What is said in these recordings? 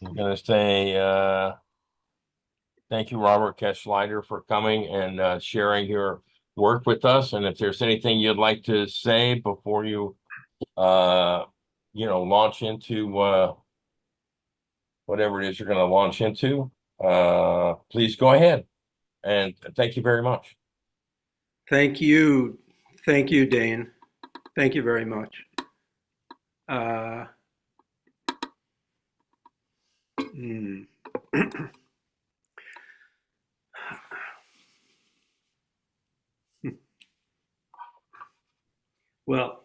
I'm going to say thank you, Robert Keschleider, for coming and sharing your work with us. And if there's anything you'd like to say before you, uh, launch into whatever it is you're going to launch into, please go ahead. And thank you very much. Thank you. Thank you, Dane. Thank you very much. Uh, hmm. Well,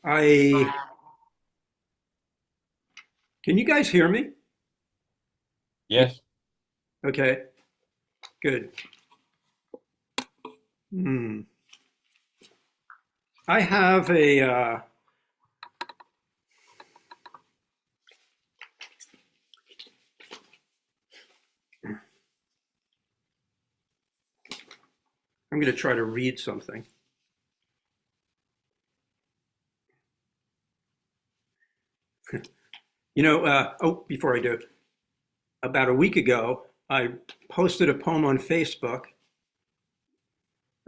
I can you guys hear me? Yes. Okay, good. Hmm. I have a I'm going to try to read something. Before I do, about a week ago, I posted a poem on Facebook.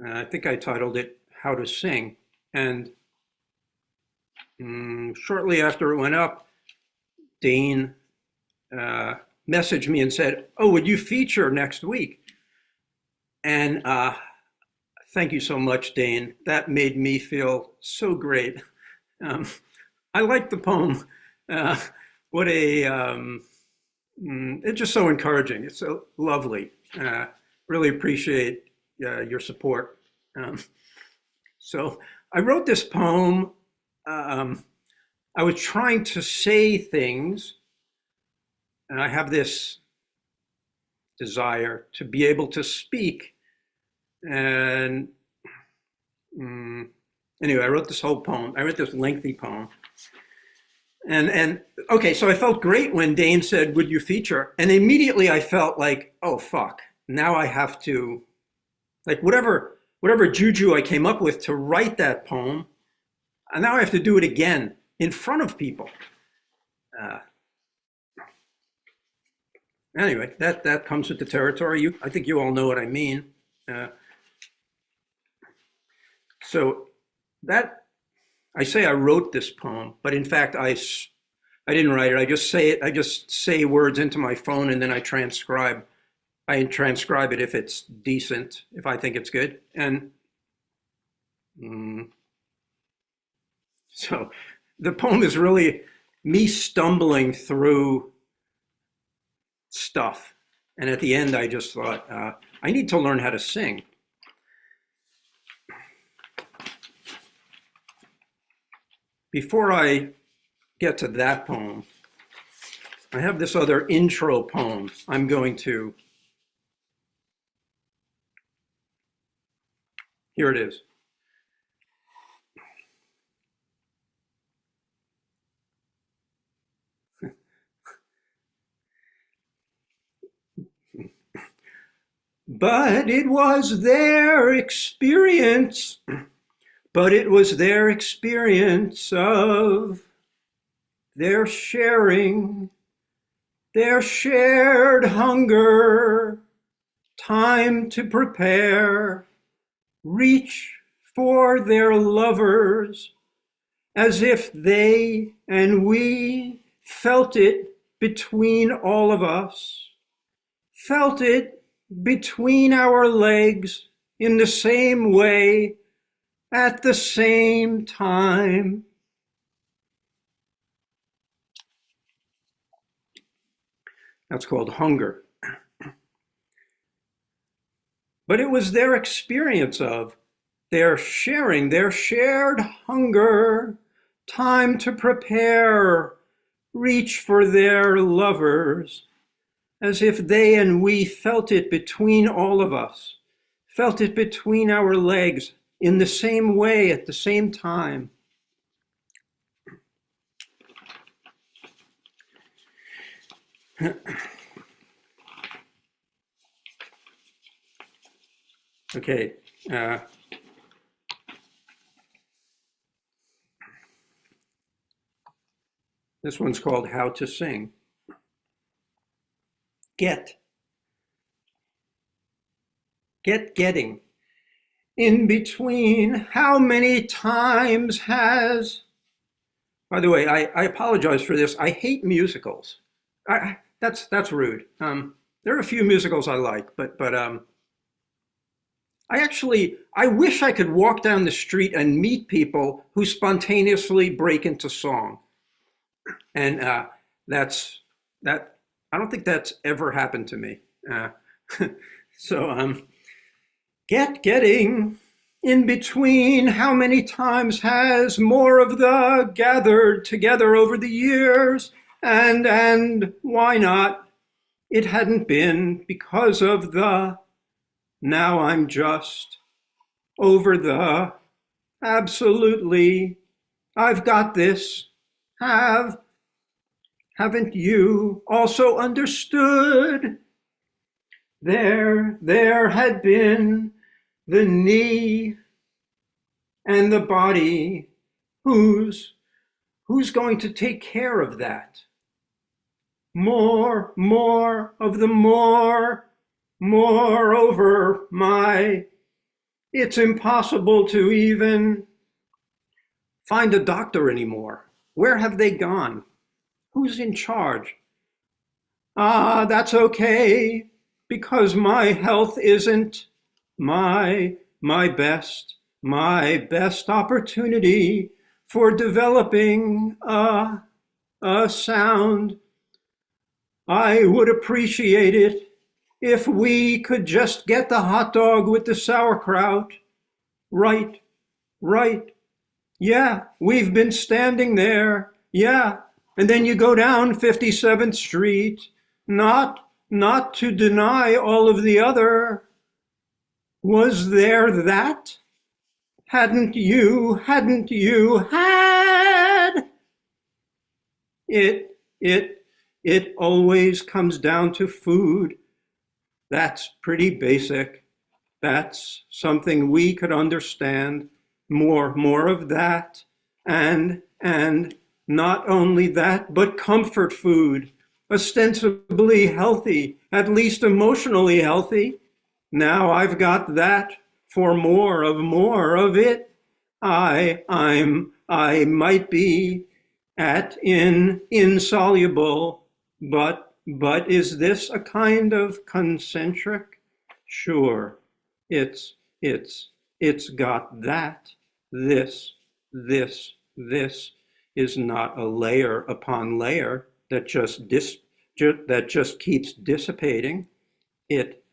I think I titled it "How to Sing," and shortly after it went up, Dane uh, messaged me and said, "Oh, would you feature next week?" And thank you so much, Dane. That made me feel so great. Um, I like the poem. Uh, what a it's just so encouraging. It's so lovely. Really appreciate your support. Um, so I wrote this poem. Um, I was trying to say things, and I have this desire to be able to speak. And anyway, I wrote this whole poem. I wrote this lengthy poem. And okay, so I felt great when Dane said, "Would you feature?" And immediately I felt like, "Oh fuck! Now I have to like whatever juju I came up with to write that poem, and now I have to do it again in front of people." Uh, anyway, that comes with the territory. I think you all know what I mean. Uh, so that I say I wrote this poem, but in fact I didn't write it. I just say it. I just say words into my phone and then I transcribe. I transcribe it if it's decent, if I think it's good. And mm, so the poem is really me stumbling through stuff. And at the end, I just thought, I need to learn how to sing. Before I get to that poem, I have this other intro poem I'm going to. Here it is. But it was their experience, but it was their experience of their sharing, their shared hunger, time to prepare, reach for their lovers, as if they and we felt it between all of us, felt it between our legs in the same way at the same time. That's called hunger. But it was their experience of their sharing, their shared hunger, time to prepare, reach for their lovers, as if they and we felt it between all of us, felt it between our legs in the same way at the same time. Okay. This one's called How to Sing. Getting. In between, how many times has... By the way, I apologize for this. I hate musicals. That's rude. There are a few musicals I like, but I wish I could walk down the street and meet people who spontaneously break into song. And that's that. I don't think that's ever happened to me. So getting in between. How many times has more of the gathered together over the years? And why not? It hadn't been because of the. Now I'm just over the. Absolutely. I've got this. Haven't you also understood? There had been the knee and the body. Who's going to take care of that? More of the more over my. It's impossible to even find a doctor anymore. Where have they gone? Who's in charge? That's okay, because my health isn't my best opportunity for developing a sound. I would appreciate it if we could just get the hot dog with the sauerkraut. Right. Yeah, we've been standing there. Yeah. And then you go down 57th Street, not to deny all of the other. Was there that? Hadn't you had it always comes down to food. That's pretty basic. That's something we could understand. More of that. And not only that, but comfort food, ostensibly healthy, at least emotionally healthy. Now I've got that for more of it. I might be insoluble, but is this a kind of concentric? Sure, it's got that. This is not a layer upon layer that just keeps dissipating. It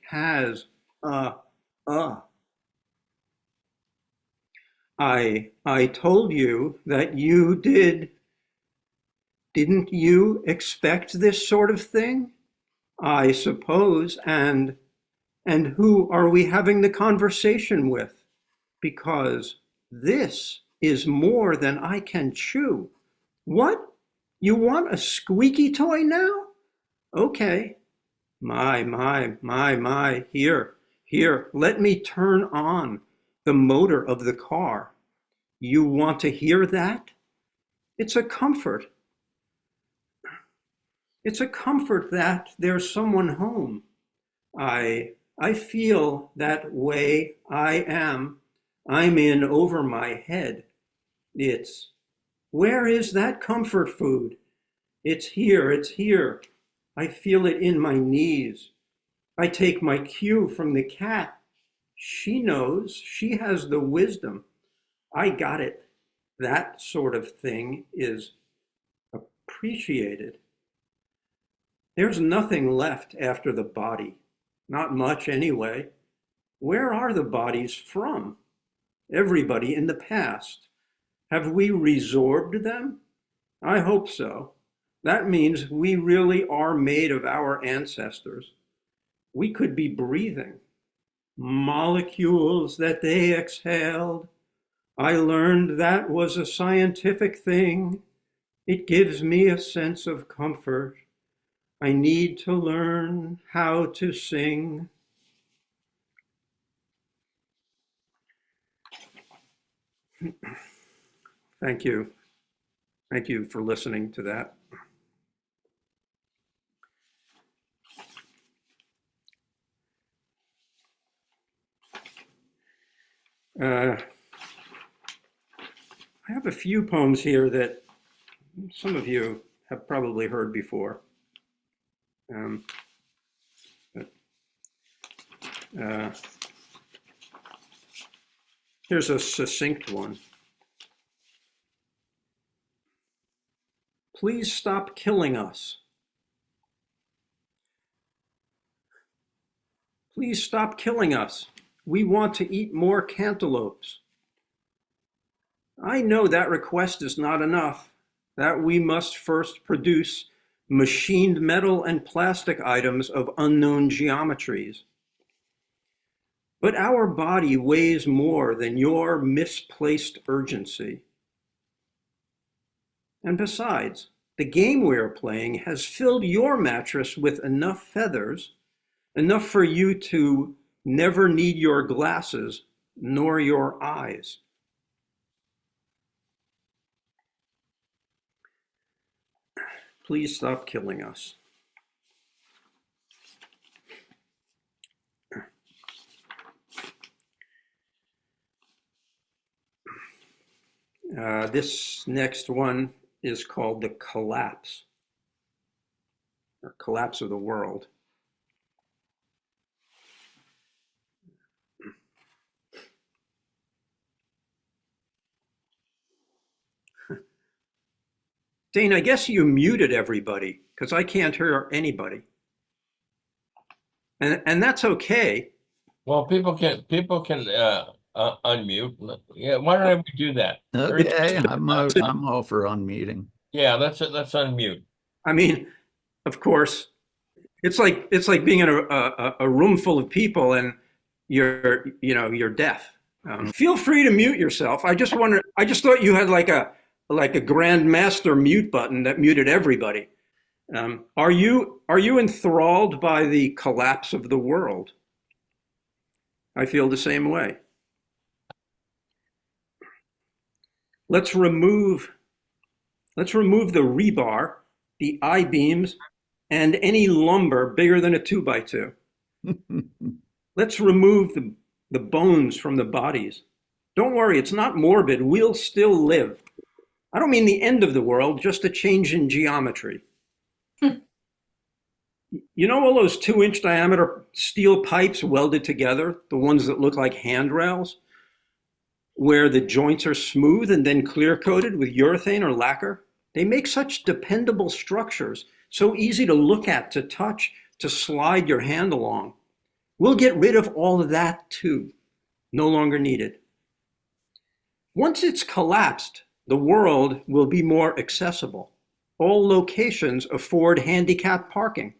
has I told you that you didn't you expect this sort of thing? I suppose, and who are we having the conversation with? Because this is more than I can chew. What? You want a squeaky toy now? Okay. My. Here, let me turn on the motor of the car. You want to hear that? It's a comfort. It's a comfort that there's someone home. I feel that way I'm in over my head. Where is that comfort food? It's here. I feel it in my knees. I take my cue from the cat. She knows, she has the wisdom. I got it. That sort of thing is appreciated. There's nothing left after the body. Not much anyway. Where are the bodies from? Everybody in the past. Have we resorbed them? I hope so. That means we really are made of our ancestors. We could be breathing. molecules that they exhaled. I learned that was a scientific thing. It gives me a sense of comfort. I need to learn how to sing. Thank you. Thank you for listening to that. Uh, I have a few poems here that some of you have probably heard before. Um, but, uh, Here's a succinct one. Please stop killing us. Please stop killing us. We want to eat more cantaloupes. I know that request is not enough, that we must first produce machined metal and plastic items of unknown geometries. But our body weighs more than your misplaced urgency. And besides, the game we're playing has filled your mattress with enough feathers, enough for you to never need your glasses nor your eyes. Please stop killing us. This next one is called The Collapse, or Collapse of the World. Dane, I guess you muted everybody because I can't hear anybody. And that's okay. Well, people can unmute. Yeah, why don't we do that? Okay, I'm all for unmuting. Yeah, let's unmute. I mean, of course, it's like being in a room full of people and you're deaf. Feel free to mute yourself. I just thought you had like a grandmaster mute button that muted everybody. Are you enthralled by the collapse of the world? I feel the same way. Let's remove the rebar, the I-beams, and any lumber bigger than a 2x2. Let's remove the bones from the bodies. Don't worry, it's not morbid. We'll still live. I don't mean the end of the world, just a change in geometry. You know all those 2-inch diameter steel pipes welded together, the ones that look like handrails, where the joints are smooth and then clear coated with urethane or lacquer? They make such dependable structures, so easy to look at, to touch, to slide your hand along. We'll get rid of all of that too. No longer needed. Once it's collapsed, the world will be more accessible. All locations afford handicapped parking.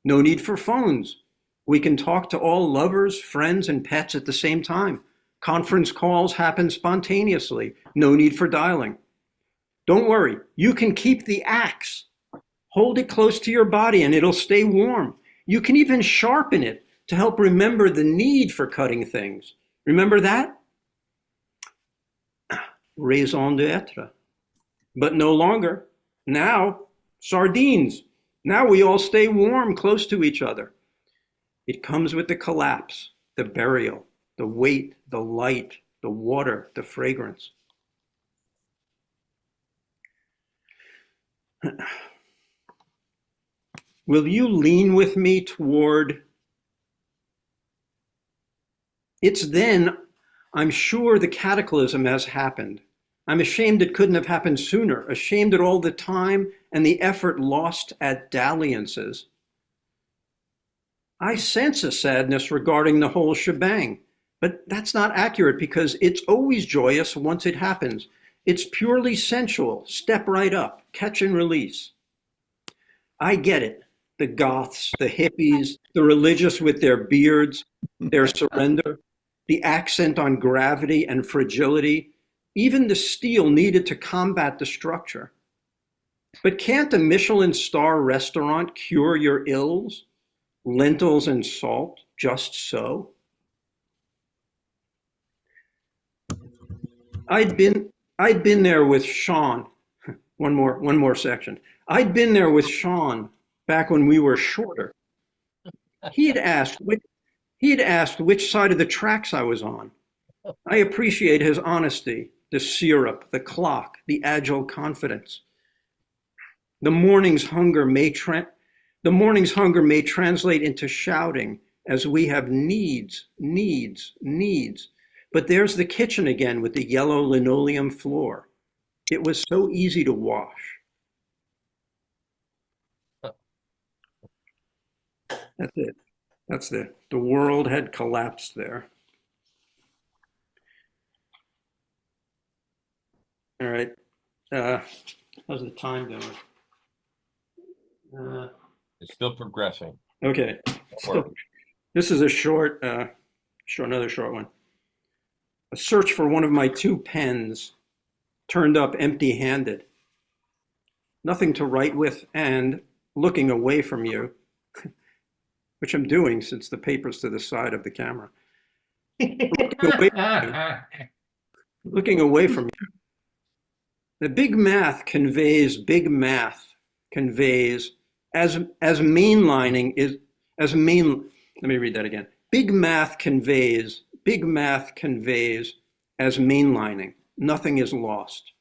No need for phones. We can talk to all lovers, friends, and pets at the same time. Conference calls happen spontaneously. No need for dialing. Don't worry, you can keep the axe. Hold it close to your body and it'll stay warm. You can even sharpen it to help remember the need for cutting things. Remember that? Raison d'etre. But no longer. Now, sardines. Now we all stay warm close to each other. It comes with the collapse, the burial, the weight, the light, the water, the fragrance. Will you lean with me toward? It's then, I'm sure the cataclysm has happened. I'm ashamed it couldn't have happened sooner, ashamed at all the time and the effort lost at dalliances. I sense a sadness regarding the whole shebang, but that's not accurate because it's always joyous once it happens. It's purely sensual, step right up, catch and release. I get it. The goths, the hippies, the religious with their beards, their surrender, the accent on gravity and fragility, even the steel needed to combat the structure. But can't a Michelin star restaurant cure your ills? Lentils and salt, just so? I'd been there with Sean. One more section. I'd been there with Sean back when we were shorter. He had asked which side of the tracks I was on. I appreciate his honesty, the syrup, the clock, the agile confidence. The morning's hunger may translate into shouting as we have needs. But there's the kitchen again with the yellow linoleum floor. It was so easy to wash. That's it. The world had collapsed there. All right. How's the time doing? It's still progressing. Okay. This is another short one. A search for one of my two pens turned up empty-handed. Nothing to write with and looking away from you, which I'm doing since the paper's to the side of the camera. Looking away from you. The big math conveys as mainlining is as main. Let me read that again. Big math conveys as mainlining. Nothing is lost,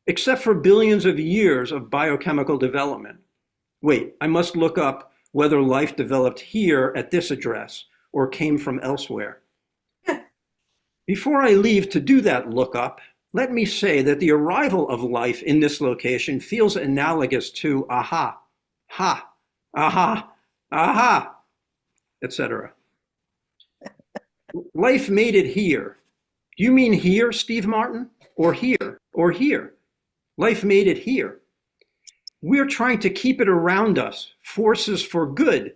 except for billions of years of biochemical development. Wait, I must look up whether life developed here at this address or came from elsewhere. Before I leave to do that lookup, let me say that the arrival of life in this location feels analogous to aha, ha, aha, aha, etc. Life made it here. Do you mean here, Steve Martin? Or here? Or here? Life made it here. We're trying to keep it around us, forces for good,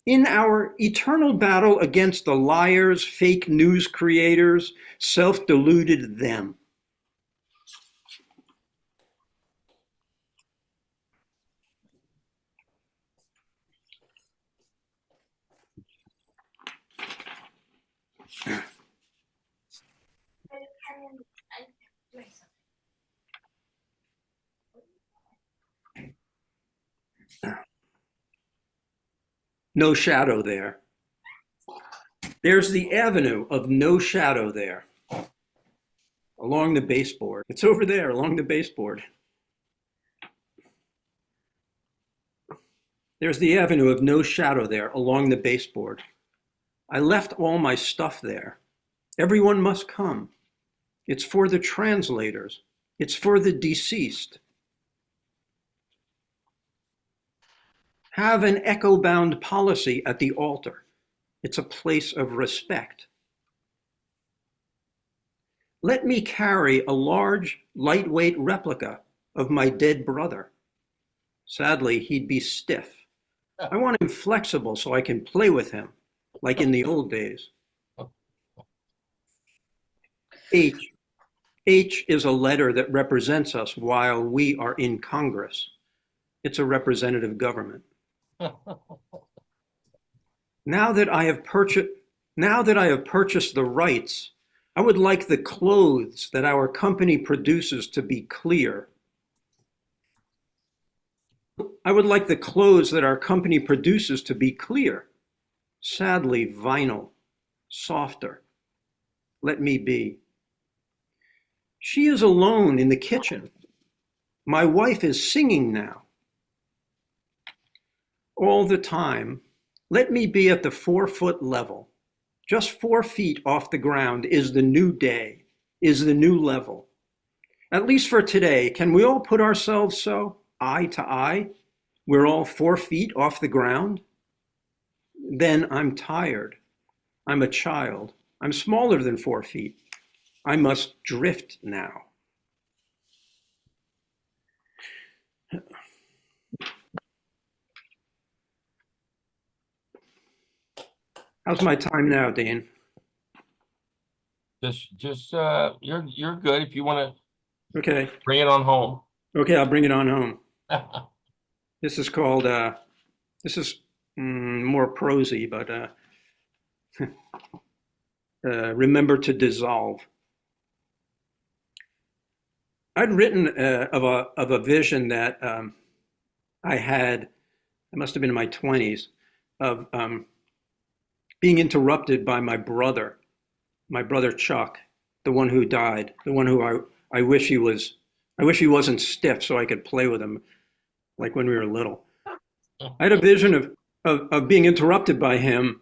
in our eternal battle against the liars, fake news creators, self-deluded them. No shadow there. There's the avenue of no shadow there along the baseboard. It's over there along the baseboard. There's the avenue of no shadow there along the baseboard. I left all my stuff there. Everyone must come. It's for the translators. It's for the deceased. Have an echo-bound policy at the altar. It's a place of respect. Let me carry a large, lightweight replica of my dead brother. Sadly, he'd be stiff. I want him flexible so I can play with him, like in the old days. H is a letter that represents us while we are in Congress. It's a representative government. Now that I have purchased the rights, I would like the clothes that our company produces to be clear. Sadly, vinyl, softer. Let me be. She is alone in the kitchen. My wife is singing now. All the time, let me be at the 4-foot level. Just 4 feet off the ground is the new day, is the new level. At least for today, can we all put ourselves so, eye to eye? We're all 4 feet off the ground? Then I'm tired. I'm a child. I'm smaller than 4 feet. I must drift now. How's my time now, Dean? Just you're good if you want to Okay. bring it on home. Okay, I'll bring it on home. This is called, this is more prosy, but remember to dissolve. I'd written of a vision that I had, I must have been in my 20s, of being interrupted by my brother Chuck, the one who died, the one who I wish he was, I wish he wasn't stiff so I could play with him like when we were little. I had a vision of being interrupted by him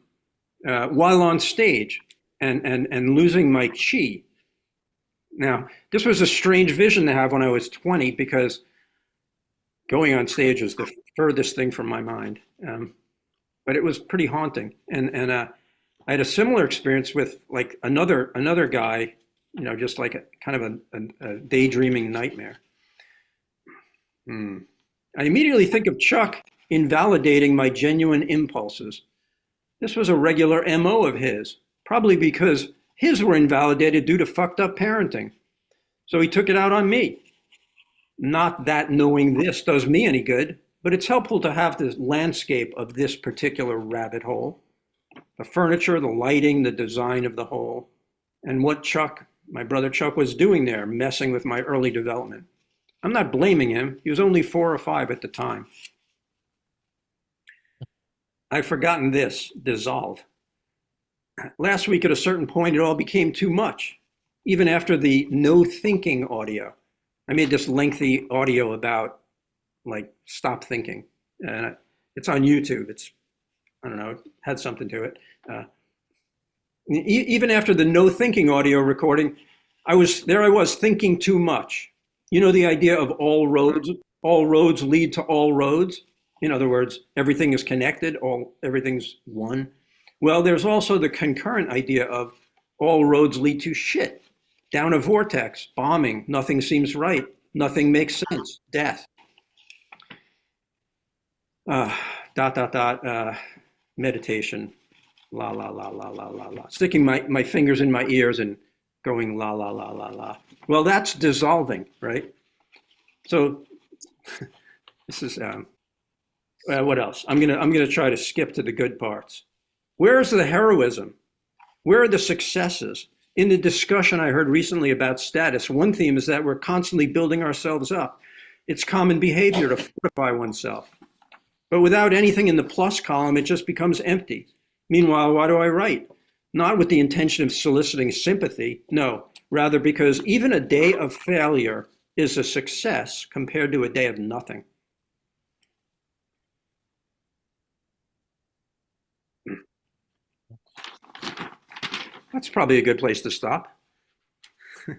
while on stage and losing my chi. Now, this was a strange vision to have when I was 20 because going on stage is the furthest thing from my mind. But it was pretty haunting. And I had a similar experience with like another guy, just like a kind of a daydreaming nightmare. I immediately think of Chuck invalidating my genuine impulses. This was a regular MO of his, probably because his were invalidated due to fucked up parenting. So he took it out on me. Not that knowing this does me any good, but it's helpful to have the landscape of this particular rabbit hole, the furniture, the lighting, the design of the hole, and what Chuck, my brother Chuck, was doing there, messing with my early development. I'm not blaming him. He was only 4 or 5 at the time. I've forgotten this, dissolve. Last week at a certain point, it all became too much, even after the no thinking audio. I made this lengthy audio about like stop thinking. And it's on YouTube. It's, I don't know, it had something to it. Even after the no thinking audio recording, I was thinking too much. You know, the idea of all roads lead to all roads. In other words, everything is connected, everything's one. Well, there's also the concurrent idea of all roads lead to shit, down a vortex, bombing, nothing seems right, nothing makes sense, death. Meditation, la, la, la, la, la, la, la. Sticking my fingers in my ears and going la, la, la, la, la. Well, that's dissolving, right? So this is, what else? I'm gonna try to skip to the good parts. Where is the heroism? Where are the successes? In the discussion I heard recently about status, one theme is that we're constantly building ourselves up. It's common behavior to fortify oneself. But without anything in the plus column, it just becomes empty. Meanwhile, why do I write? Not with the intention of soliciting sympathy, no, rather because even a day of failure is a success compared to a day of nothing. That's probably a good place to stop. Well,